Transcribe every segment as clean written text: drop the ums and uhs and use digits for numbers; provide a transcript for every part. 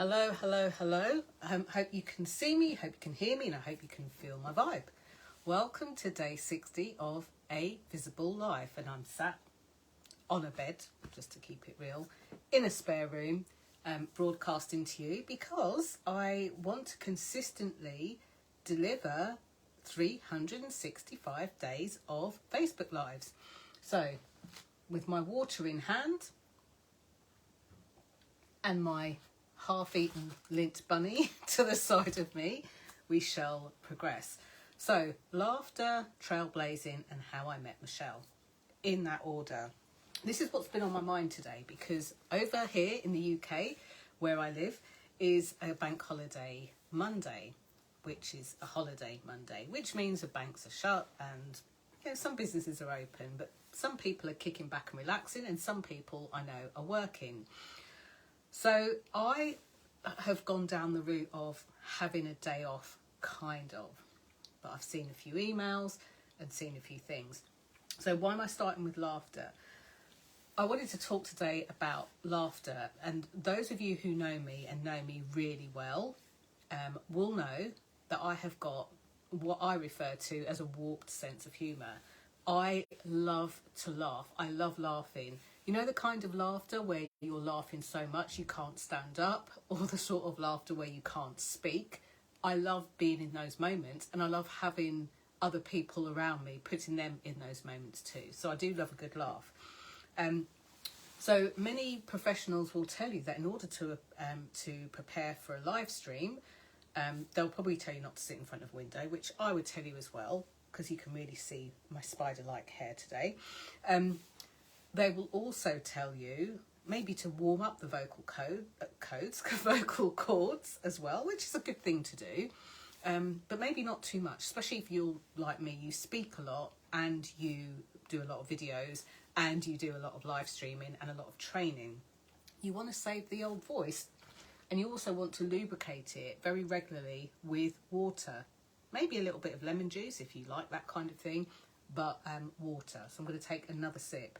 Hello, hello, hello. Hope you can see me, hope you can hear me, and I hope you can feel my vibe. Welcome to day 60 of A Visible Life, and I'm sat on a bed, just to keep it real, in a spare room, broadcasting to you because I want to consistently deliver 365 days of Facebook Lives. So, with my water in hand and my half-eaten lint bunny to the side of me, we shall progress. So, laughter, trailblazing, and how I met Michelle, in that order. This is what's been on my mind today because over here in the UK, where I live, is a bank holiday Monday, which is a holiday Monday, which means the banks are shut and some businesses are open, but some people are kicking back and relaxing, and some people I know are working. So I have gone down the route of having a day off, kind of. But I've seen a few emails and seen a few things. So why am I starting with laughter? I wanted to talk today about laughter. And those of you who know me and know me really well will know that I have got what I refer to as a warped sense of humour. I love to laugh. I love laughing. You know the kind of laughter where you're laughing so much you can't stand up, or the sort of laughter where you can't speak. I love being in those moments, and I love having other people around me, putting them in those moments too. So I do love a good laugh. So many professionals will tell you that in order to prepare for a live stream, they'll probably tell you not to sit in front of a window, which I would tell you as well, because you can really see my spider-like hair today. They will also tell you maybe to warm up the vocal vocal cords as well, which is a good thing to do, but maybe not too much, especially if you're like me, you speak a lot and you do a lot of videos and you do a lot of live streaming and a lot of training. You want to save the old voice, and you also want to lubricate it very regularly with water. Maybe a little bit of lemon juice if you like that kind of thing, but water. So I'm going to take another sip.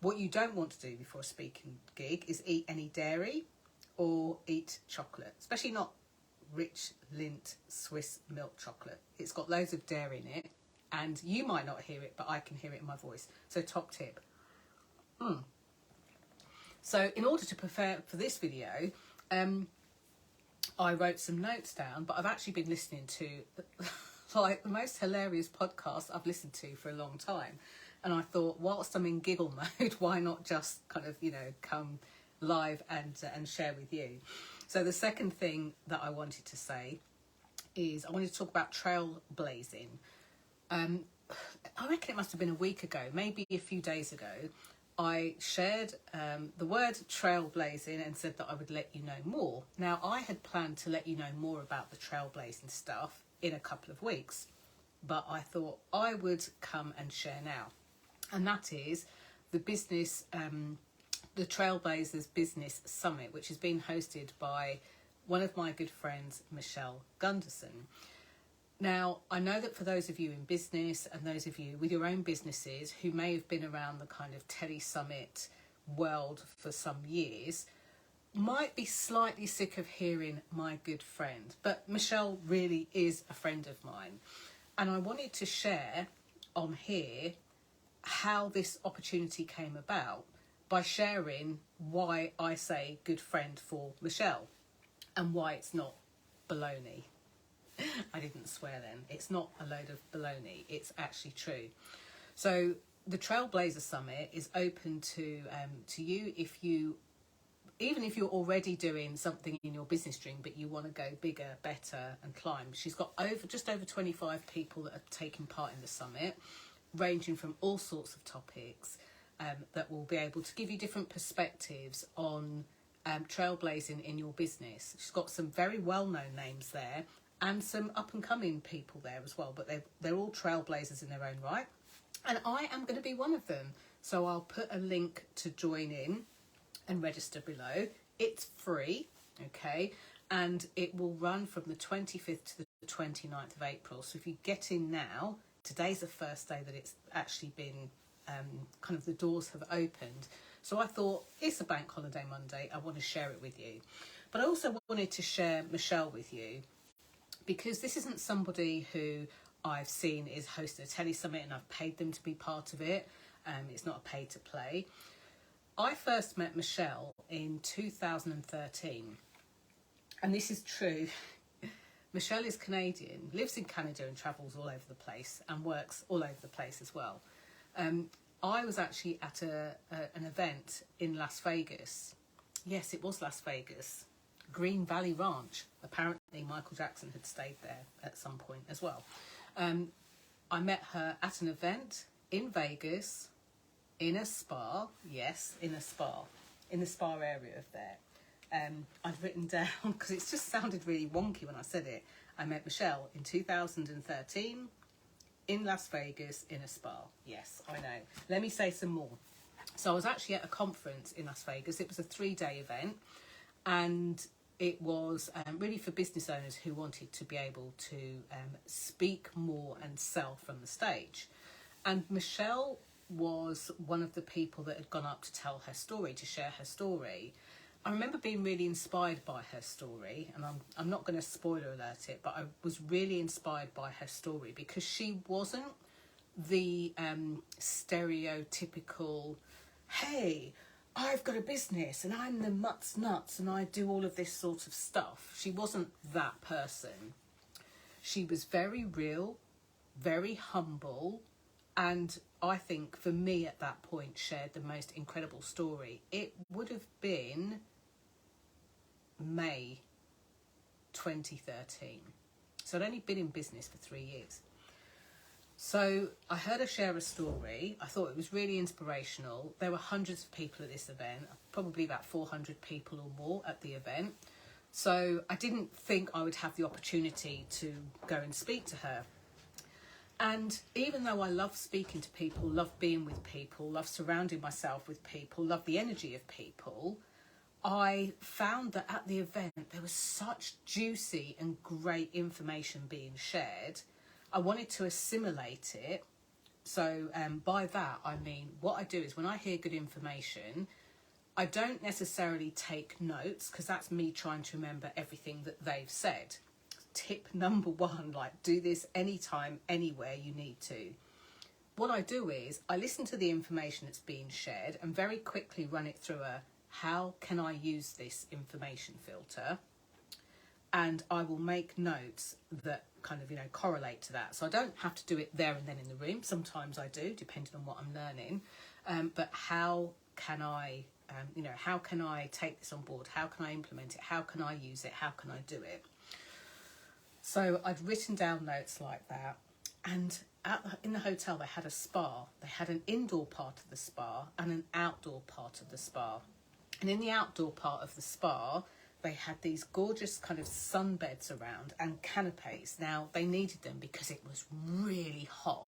What you don't want to do before a speaking gig is eat any dairy or eat chocolate, especially not rich Lindt Swiss milk chocolate. It's got loads of dairy in it, and you might not hear it, but I can hear it in my voice. So top tip. So in order to prepare for this video, I wrote some notes down, but I've actually been listening to like the most hilarious podcast I've listened to for a long time. And I thought, whilst I'm in giggle mode, why not just kind of, come live and share with you? So the second thing that I wanted to say is I wanted to talk about trailblazing. I reckon it must have been a week ago, maybe a few days ago, I shared the word trailblazing and said that I would let you know more. Now, I had planned to let you know more about the trailblazing stuff in a couple of weeks, but I thought I would come and share now. And that is the business, the Trailblazers Business Summit, which is being hosted by one of my good friends, Michele Gunderson. Now, I know that for those of you in business and those of you with your own businesses who may have been around the kind of tele-summit world for some years, might be slightly sick of hearing my good friend. But Michele really is a friend of mine. And I wanted to share on here how this opportunity came about by sharing why I say good friend for Michele and why it's not baloney. I didn't swear then. It's not a load of baloney. It's actually true. So the Trailblazer Summit is open to you even if you're already doing something in your business dream, but you want to go bigger, better and climb. She's got just over 25 people that are taking part in the summit, ranging from all sorts of topics that will be able to give you different perspectives on trailblazing in your business. She's got some very well-known names there and some up-and-coming people there as well, but they're all trailblazers in their own right. And I am going to be one of them. So I'll put a link to join in and register below. It's free, okay? And it will run from the 25th to the 29th of April. So if you get in now, today's the first day that it's actually been, kind of the doors have opened. So I thought, it's a bank holiday Monday, I want to share it with you. But I also wanted to share Michele with you, because this isn't somebody who I've seen is hosting a telly summit and I've paid them to be part of it. It's not a pay to play. I first met Michele in 2013. And this is true. Michele is Canadian, lives in Canada and travels all over the place and works all over the place as well. I was actually at an event in Las Vegas. Yes, it was Las Vegas. Green Valley Ranch. Apparently Michael Jackson had stayed there at some point as well. I met her at an event in Vegas, in a spa. Yes, in a spa. In the spa area of there. I'd written down, because it's just sounded really wonky when I said it. I met Michele in 2013 in Las Vegas in a spa. Yes, I know. Let me say some more. So I was actually at a conference in Las Vegas. It was a 3-day event, and it was really for business owners who wanted to be able to speak more and sell from the stage. And Michele was one of the people that had gone up to tell her story, to share her story. I remember being really inspired by her story, and I'm not going to spoiler alert it, but I was really inspired by her story, because she wasn't the stereotypical, hey, I've got a business and I'm the mutts nuts and I do all of this sort of stuff. She wasn't that person. She was very real, very humble, and I think for me at that point shared the most incredible story. It would have been May 2013. So I'd only been in business for 3 years. So I heard her share a story. I thought it was really inspirational. There were hundreds of people at this event, probably about 400 people or more at the event. So I didn't think I would have the opportunity to go and speak to her. And even though I love speaking to people, love being with people, love surrounding myself with people, love the energy of people, I found that at the event there was such juicy and great information being shared. I wanted to assimilate it. So by that I mean, what I do is when I hear good information, I don't necessarily take notes, because that's me trying to remember everything that they've said. Tip number 1, like, do this anytime, anywhere you need to. What I do is I listen to the information that's being shared and very quickly run it through a how can I use this information filter, and I will make notes that kind of, correlate to that. So I don't have to do it there and then in the room. Sometimes I do, depending on what I'm learning. But how can I, how can I take this on board? How can I implement it? How can I use it? How can I do it? So I'd written down notes like that. And in the hotel, they had a spa. They had an indoor part of the spa and an outdoor part of the spa. And in the outdoor part of the spa, they had these gorgeous kind of sunbeds around and canapes. Now, they needed them because it was really hot,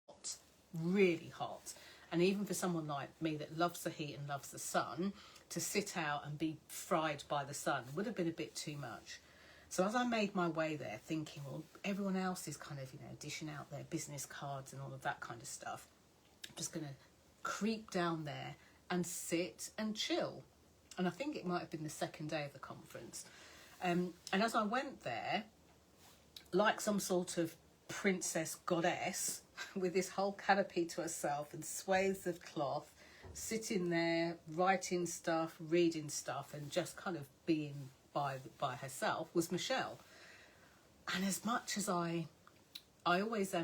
really hot. And even for someone like me that loves the heat and loves the sun, to sit out and be fried by the sun would have been a bit too much. So as I made my way there, thinking, well, everyone else is kind of, dishing out their business cards and all of that kind of stuff, I'm just going to creep down there and sit and chill. And I think it might have been the second day of the conference. And as I went there, like some sort of princess goddess, with this whole canopy to herself and swathes of cloth, sitting there, writing stuff, reading stuff, and just kind of being by herself, was Michele. And as much as I always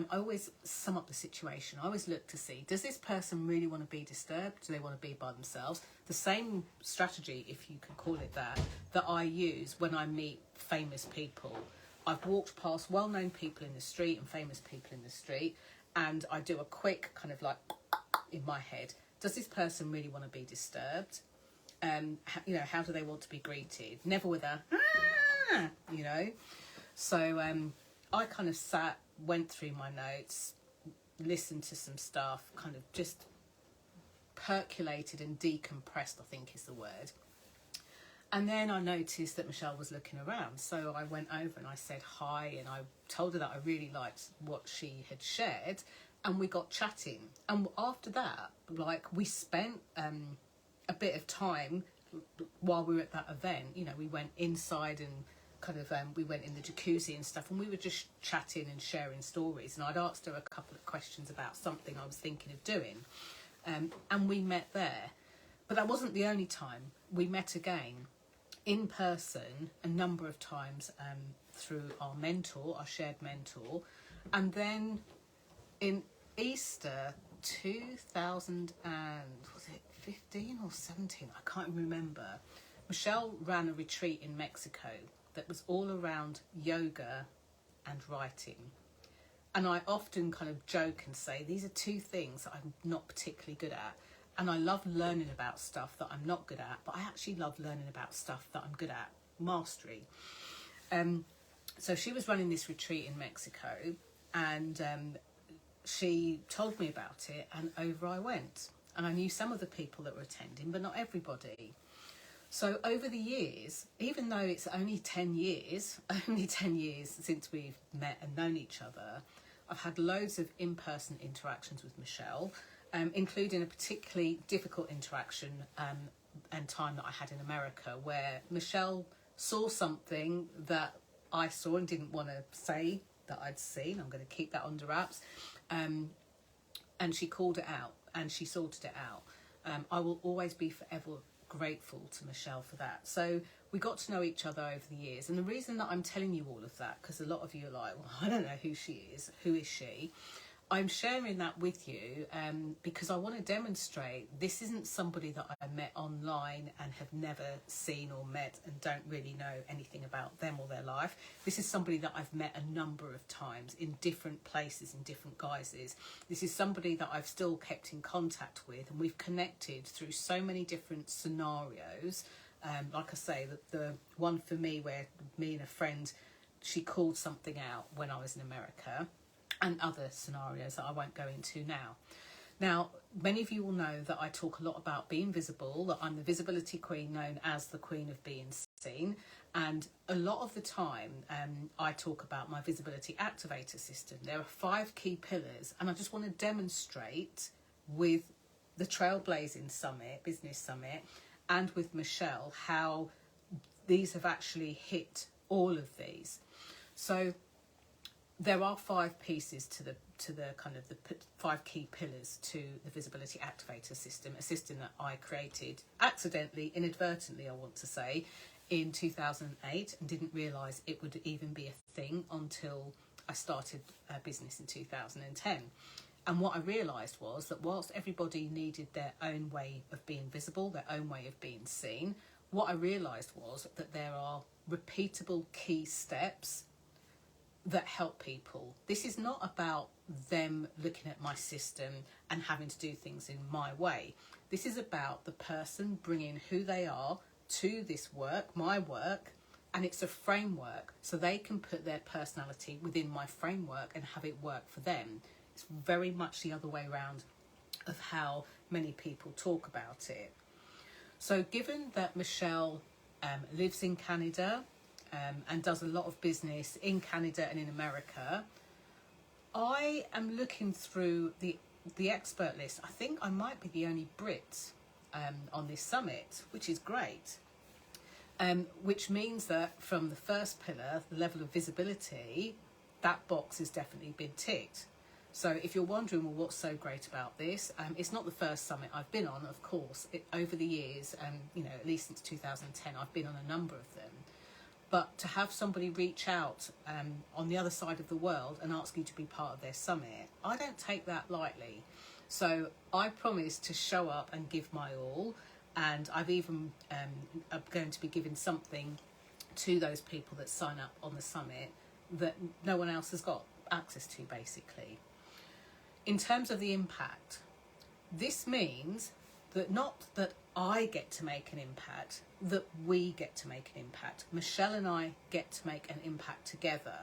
sum up the situation. I always look to see, does this person really want to be disturbed? Do they want to be by themselves? The same strategy, if you can call it that I use when I meet famous people. I've walked past well-known people in the street and famous people in the street, and I do a quick kind of like in my head, does this person really want to be disturbed? How do they want to be greeted? Never with a, So I kind of went through my notes, listened to some stuff, kind of just percolated and decompressed, I think is the word. And then I noticed that Michele was looking around. So I went over and I said hi, and I told her that I really liked what she had shared, and we got chatting. And after that, we spent a bit of time while we were at that event. You know, we went inside and kind of we went in the jacuzzi and stuff, and we were just chatting and sharing stories, and I'd asked her a couple of questions about something I was thinking of doing, and we met there. But that wasn't the only time. We met again in person a number of times through our mentor, our shared mentor, and then in Easter 2000 and was it 15 or 17? I can't remember. Michele ran a retreat in Mexico that was all around yoga and writing. And I often kind of joke and say, these are two things that I'm not particularly good at. And I love learning about stuff that I'm not good at, but I actually love learning about stuff that I'm good at, mastery. So she was running this retreat in Mexico, and she told me about it, and over I went. And I knew some of the people that were attending, but not everybody. So over the years, even though it's only 10 years since we've met and known each other, I've had loads of in-person interactions with Michele, including a particularly difficult interaction and time that I had in America, where Michele saw something that I saw and didn't want to say that I'd seen. I'm going to keep that under wraps. And she called it out and she sorted it out. I will always be forever grateful to Michele for that. So we got to know each other over the years, and the reason that I'm telling you all of that, because a lot of you are like, well, I don't know who she is, who is she? I'm sharing that with you because I want to demonstrate this isn't somebody that I met online and have never seen or met and don't really know anything about them or their life. This is somebody that I've met a number of times in different places, in different guises. This is somebody that I've still kept in contact with, and we've connected through so many different scenarios. Like I say, the one for me where me and a friend, she called something out when I was in America, and other scenarios that I won't go into now. Now, many of you will know that I talk a lot about being visible, that I'm the visibility queen, known as the queen of being seen. And a lot of the time, I talk about my visibility activator system. There are 5 key pillars, and I just want to demonstrate with the Trailblazing Summit, Business Summit, and with Michele, how these have actually hit all of these. So there are 5 pieces to the kind of the 5 key pillars to the visibility activator system, a system that I created accidentally, inadvertently, I want to say, in 2008, and didn't realise it would even be a thing until I started a business in 2010. And what I realised was that whilst everybody needed their own way of being visible, their own way of being seen, what I realised was that there are repeatable key steps that help people. This is not about them looking at my system and having to do things in my way. This is about the person bringing who they are to this work, my work, and it's a framework so they can put their personality within my framework and have it work for them. It's very much the other way around of how many people talk about it. So given that Michele lives in Canada, and does a lot of business in Canada and in America, I am looking through the expert list. I think I might be the only Brit on this summit, which is great. Which means that from the first pillar, the level of visibility, that box has definitely been ticked. So if you're wondering, well, what's so great about this? It's not the first summit I've been on, of course. Over the years, at least since 2010, I've been on a number of them. But to have somebody reach out on the other side of the world and ask you to be part of their summit, I don't take that lightly. So I promise to show up and give my all. And I've even I'm going to be giving something to those people that sign up on the summit that no one else has got access to, basically. In terms of the impact, this means that not that I get to make an impact, that we get to make an impact. Michele and I get to make an impact together.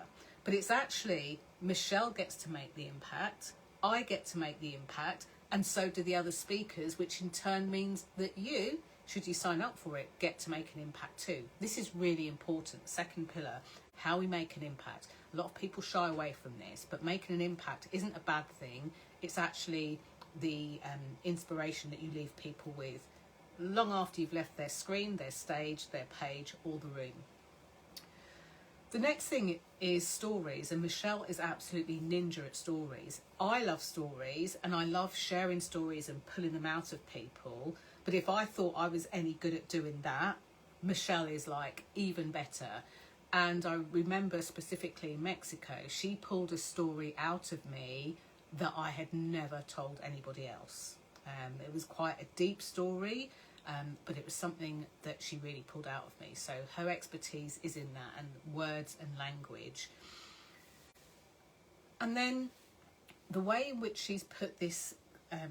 But it's actually Michele gets to make the impact, I get to make the impact, and so do the other speakers, which in turn means that you, should you sign up for it, get to make an impact too. This is really important. Second pillar, how we make an impact. A lot of people shy away from this, but making an impact isn't a bad thing. It's actually the inspiration that you leave people with long after you've left their screen, their stage, their page, or the room. The next thing is stories, and Michele is absolutely ninja at stories. I love stories, and I love sharing stories and pulling them out of people. But if I thought I was any good at doing that, Michele is like even better. And I remember specifically in Mexico, she pulled a story out of me that I had never told anybody else. It was quite a deep story, but it was something that she really pulled out of me. So her expertise is in that, and words and language. And then the way in which she's put this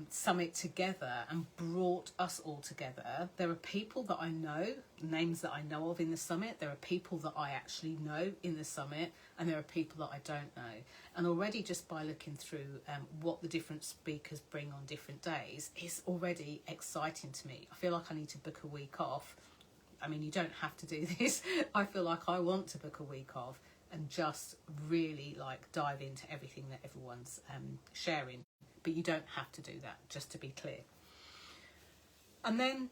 summit together and brought us all together. There are people that I know, names that I know of in the summit. There are people that I actually know in the summit, and there are people that I don't know. And already just by looking through what the different speakers bring on different days is already exciting to me. I feel like I need to book a week off. I mean, you don't have to do this. I feel like I want to book a week off and just really like dive into everything that everyone's sharing. But you don't have to do that, just to be clear. And then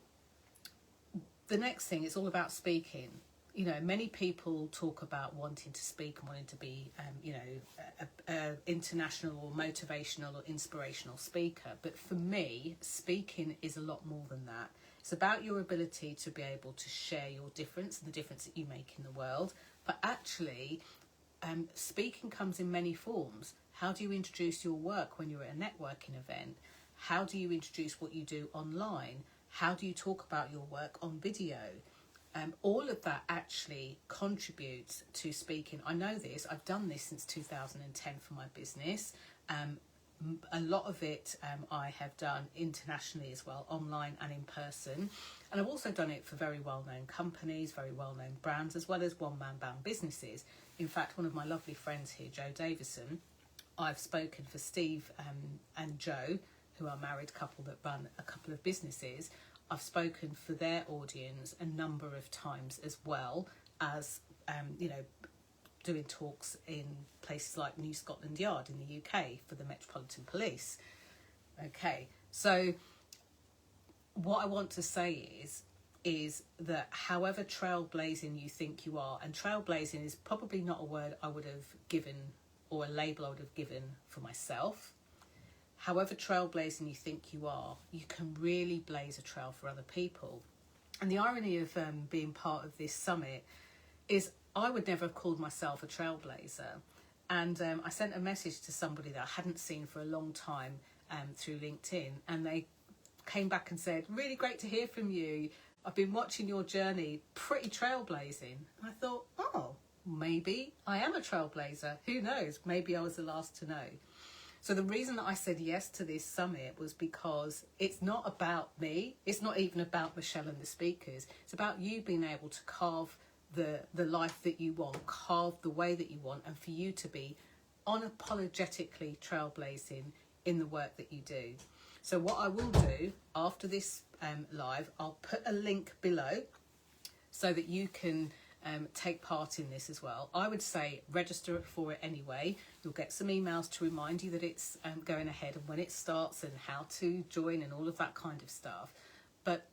the next thing is all about speaking. You know, many people talk about wanting to speak and wanting to be, a international or motivational or inspirational speaker. But for me, speaking is a lot more than that. It's about your ability to be able to share your difference and the difference that you make in the world. But actually, speaking comes in many forms. How do you introduce your work when you're at a networking event? How do you introduce what you do online? How do you talk about your work on video? All of that actually contributes to speaking. I know this. I've done this since 2010 for my business. A lot of it I have done internationally as well, online and in person. And I've also done it for very well-known companies, very well-known brands, as well as one-man band businesses. In fact, one of my lovely friends here, Joe Davison, I've spoken for Steve and Joe, who are a married couple that run a couple of businesses. I've spoken for their audience a number of times, as well as, doing talks in places like New Scotland Yard in the UK for the Metropolitan Police. Okay, so what I want to say is that however trailblazing you think you are, and trailblazing is probably not a word I would have given or a label I would have given for myself. However trailblazing you think you are, you can really blaze a trail for other people. And the irony of being part of this summit is I would never have called myself a trailblazer. And I sent a message to somebody that I hadn't seen for a long time through LinkedIn, and they came back and said, really great to hear from you. I've been watching your journey, pretty trailblazing. And I thought, oh, maybe I am a trailblazer. Who knows? Maybe I was the last to know. So the reason that I said yes to this summit was because it's not about me. It's not even about Michele and the speakers. It's about you being able to carve the life that you want, carve the way that you want, and for you to be unapologetically trailblazing in the work that you do. So what I will do after this live, I'll put a link below so that you can take part in this as well. I would say register for it anyway. You'll get some emails to remind you that it's going ahead and when it starts and how to join and all of that kind of stuff. But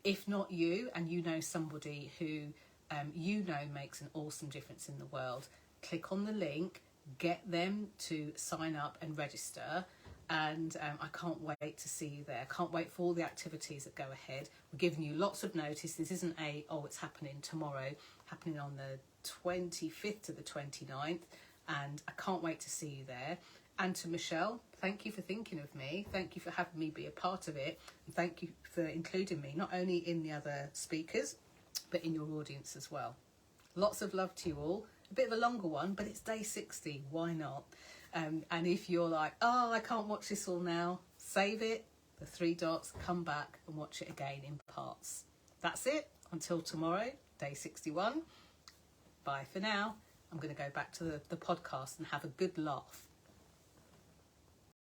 if not you, and you know somebody who makes an awesome difference in the world, click on the link, get them to sign up and register. And I can't wait to see you there. Can't wait for all the activities that go ahead. We're giving you lots of notice. This isn't it's happening tomorrow, happening on the 25th to the 29th. And I can't wait to see you there. And to Michele, thank you for thinking of me. Thank you for having me be a part of it. And thank you for including me, not only in the other speakers, but in your audience as well. Lots of love to you all. A bit of a longer one, but it's day 60. Why not? And if you're like, oh, I can't watch this all now, save it, the 3 dots, come back and watch it again in parts. That's it. Until tomorrow, day 61. Bye for now. I'm going to go back to the podcast and have a good laugh.